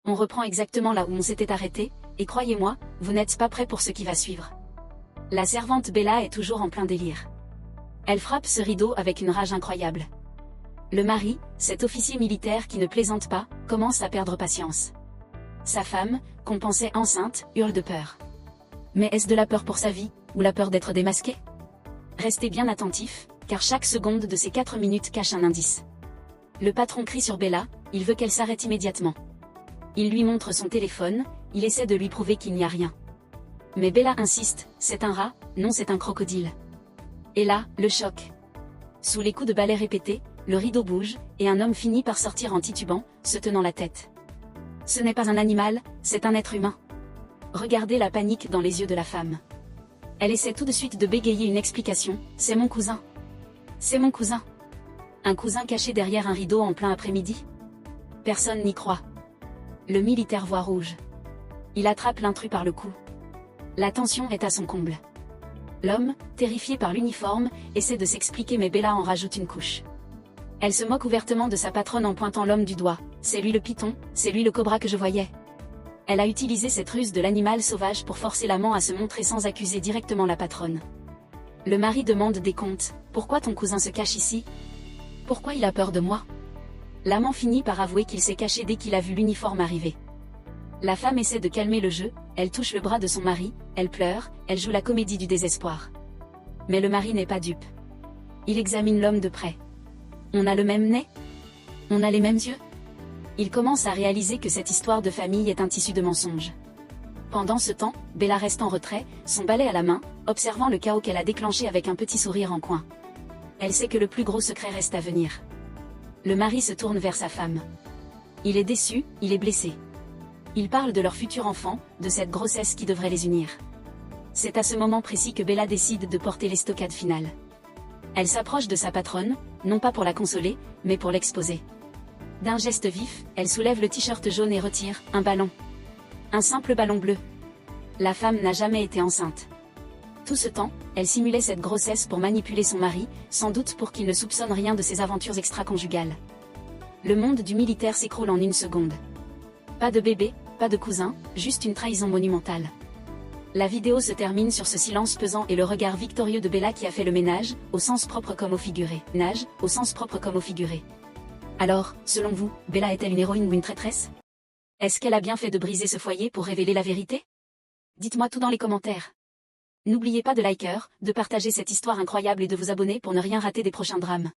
On reprend exactement là où on s'était arrêté, et croyez-moi, vous n'êtes pas prêts pour ce qui va suivre. La servante Bella est toujours en plein délire. Elle frappe ce rideau avec une rage incroyable. Le mari, cet officier militaire qui ne plaisante pas, commence à perdre patience. Sa femme, qu'on pensait enceinte, hurle de peur. Mais est-ce de la peur pour sa vie, ou la peur d'être démasqué? Restez bien attentifs, car chaque seconde de ces 4 minutes cache un indice. Le patron crie sur Bella, il veut qu'elle s'arrête immédiatement. Il lui montre son téléphone, il essaie de lui prouver qu'il n'y a rien. Mais Bella insiste, c'est un rat, non c'est un crocodile. Et là, le choc. Sous les coups de balai répétés, le rideau bouge, et un homme finit par sortir en titubant, se tenant la tête. Ce n'est pas un animal, c'est un être humain. Regardez la panique dans les yeux de la femme. Elle essaie tout de suite de bégayer une explication, c'est mon cousin. C'est mon cousin. Un cousin caché derrière un rideau en plein après-midi? Personne n'y croit. Le militaire voit rouge. Il attrape l'intrus par le cou. La tension est à son comble. L'homme, terrifié par l'uniforme, essaie de s'expliquer mais Bella en rajoute une couche. Elle se moque ouvertement de sa patronne en pointant l'homme du doigt. C'est lui le python, c'est lui le cobra que je voyais. Elle a utilisé cette ruse de l'animal sauvage pour forcer l'amant à se montrer sans accuser directement la patronne. Le mari demande des comptes. Pourquoi ton cousin se cache ici? Pourquoi il a peur de moi? L'amant finit par avouer qu'il s'est caché dès qu'il a vu l'uniforme arriver. La femme essaie de calmer le jeu, elle touche le bras de son mari, elle pleure, elle joue la comédie du désespoir. Mais le mari n'est pas dupe. Il examine l'homme de près. On a le même nez? On a les mêmes yeux? Il commence à réaliser que cette histoire de famille est un tissu de mensonges. Pendant ce temps, Bella reste en retrait, son balai à la main, observant le chaos qu'elle a déclenché avec un petit sourire en coin. Elle sait que le plus gros secret reste à venir. Le mari se tourne vers sa femme. Il est déçu, il est blessé. Ils parlent de leur futur enfant, de cette grossesse qui devrait les unir. C'est à ce moment précis que Bella décide de porter l'estocade finale. Elle s'approche de sa patronne, non pas pour la consoler, mais pour l'exposer. D'un geste vif, elle soulève le t-shirt jaune et retire un ballon. Un simple ballon bleu. La femme n'a jamais été enceinte. Tout ce temps, elle simulait cette grossesse pour manipuler son mari, sans doute pour qu'il ne soupçonne rien de ses aventures extra-conjugales. Le monde du militaire s'écroule en une seconde. Pas de bébé, pas de cousin, juste une trahison monumentale. La vidéo se termine sur ce silence pesant et le regard victorieux de Bella qui a fait le ménage, au sens propre comme au figuré. Ménage, au sens propre comme au figuré. Alors, selon vous, Bella est-elle une héroïne ou une traîtresse? Est-ce qu'elle a bien fait de briser ce foyer pour révéler la vérité? Dites-moi tout dans les commentaires. N'oubliez pas de liker, de partager cette histoire incroyable et de vous abonner pour ne rien rater des prochains drames.